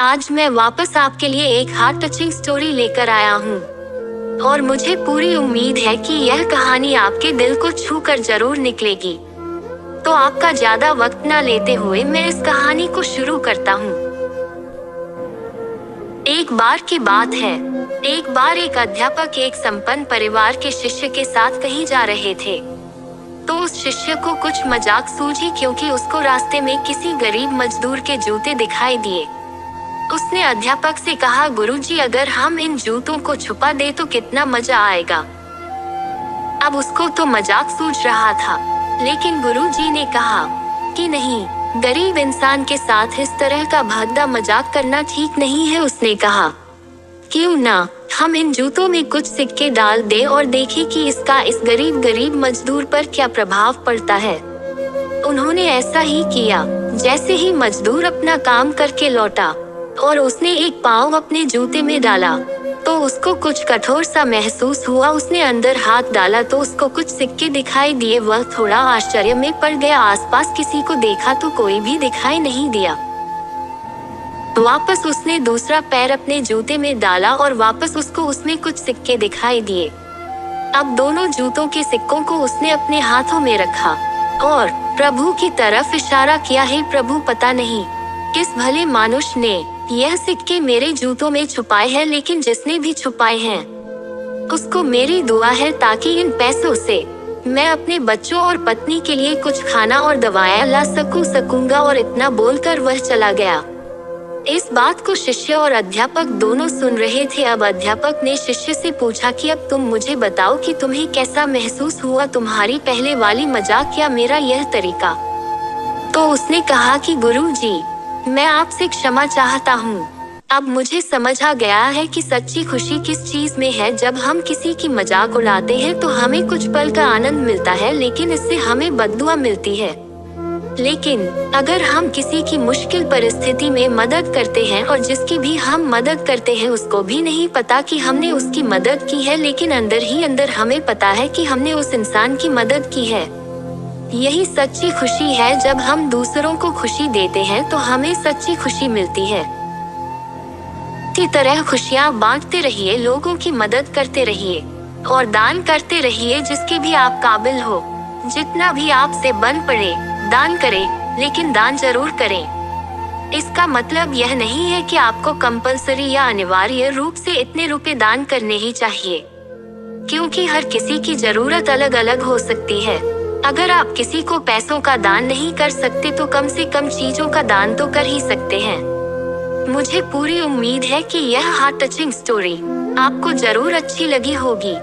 आज मैं वापस आपके लिए एक हार्ट टचिंग स्टोरी लेकर आया हूँ और मुझे पूरी उम्मीद है कि यह कहानी आपके दिल को छू कर जरूर निकलेगी। तो आपका ज्यादा वक्त न लेते हुए मैं इस कहानी को शुरू करता हूँ। एक बार की बात है। एक बार एक अध्यापक एक संपन्न परिवार के शिष्य के साथ कहीं जा रहे थे। तो उस शिष्य को कुछ मजाक सूझी क्योंकि उसको रास्ते में किसी गरीब मजदूर के जूते दिखाई दिए। उसने अध्यापक से कहा, गुरुजी, अगर हम इन जूतों को छुपा दे तो कितना मजा आएगा। अब उसको तो मजाक सूझ रहा था, लेकिन गुरुजी ने कहा कि नहीं, गरीब इंसान के साथ इस तरह का भद्दा मजाक करना ठीक नहीं है। उसने कहा, क्यों ना हम इन जूतों में कुछ सिक्के डाल दे और देखें कि इसका इस गरीब मजदूर पर क्या प्रभाव पड़ता है। उन्होंने ऐसा ही किया। जैसे ही मजदूर अपना काम करके लौटा और उसने एक पाँव अपने जूते में डाला तो उसको कुछ कठोर सा महसूस हुआ। उसने अंदर हाथ डाला तो उसको कुछ सिक्के दिखाई दिए। वह थोड़ा आश्चर्य में पड़ गया। आसपास किसी को देखा तो कोई भी दिखाई नहीं दिया। वापस उसने दूसरा पैर अपने जूते में डाला और वापस उसको उसमें कुछ सिक्के दिखाई दिए। अब दोनों जूतों के सिक्कों को उसने अपने हाथों में रखा और प्रभु की तरफ इशारा किया, हे प्रभु, पता नहीं किस भले मानुष ने यह सिक्के मेरे जूतों में छुपाए हैं, लेकिन जिसने भी छुपाए हैं उसको मेरी दुआ है ताकि इन पैसों से मैं अपने बच्चों और पत्नी के लिए कुछ खाना और दवाएं ला सकूंगा। और इतना बोलकर वह चला गया। इस बात को शिष्य और अध्यापक दोनों सुन रहे थे। अब अध्यापक ने शिष्य से पूछा कि अब तुम मुझे बताओ कि तुम्हें कैसा महसूस हुआ, तुम्हारी पहले वाली मजाक या मेरा यह तरीका। तो उसने कहा कि गुरुजी, मैं आपसे क्षमा चाहता हूँ। अब मुझे समझ आ गया है कि सच्ची खुशी किस चीज में है। जब हम किसी की मजाक उड़ाते हैं तो हमें कुछ पल का आनंद मिलता है, लेकिन इससे हमें बद्दुआ मिलती है। लेकिन अगर हम किसी की मुश्किल परिस्थिति में मदद करते हैं और जिसकी भी हम मदद करते हैं उसको भी नहीं पता कि हमने उसकी मदद की है, लेकिन अंदर ही अंदर हमें पता है कि हमने उस इंसान की मदद की है। यही सच्ची खुशी है। जब हम दूसरों को खुशी देते हैं तो हमें सच्ची खुशी मिलती है। इसी तरह खुशियाँ बांटते रहिए, लोगों की मदद करते रहिए और दान करते रहिए जिसके भी आप काबिल हो। जितना भी आपसे बन पड़े दान करें, लेकिन दान जरूर करें। इसका मतलब यह नहीं है कि आपको कंपल्सरी या अनिवार्य रूप से इतने रुपए दान करने ही चाहिए, क्योंकि हर किसी की जरूरत अलग अलग हो सकती है। अगर आप किसी को पैसों का दान नहीं कर सकते तो कम से कम चीजों का दान तो कर ही सकते हैं। मुझे पूरी उम्मीद है कि यह हार्ट टचिंग स्टोरी आपको जरूर अच्छी लगी होगी।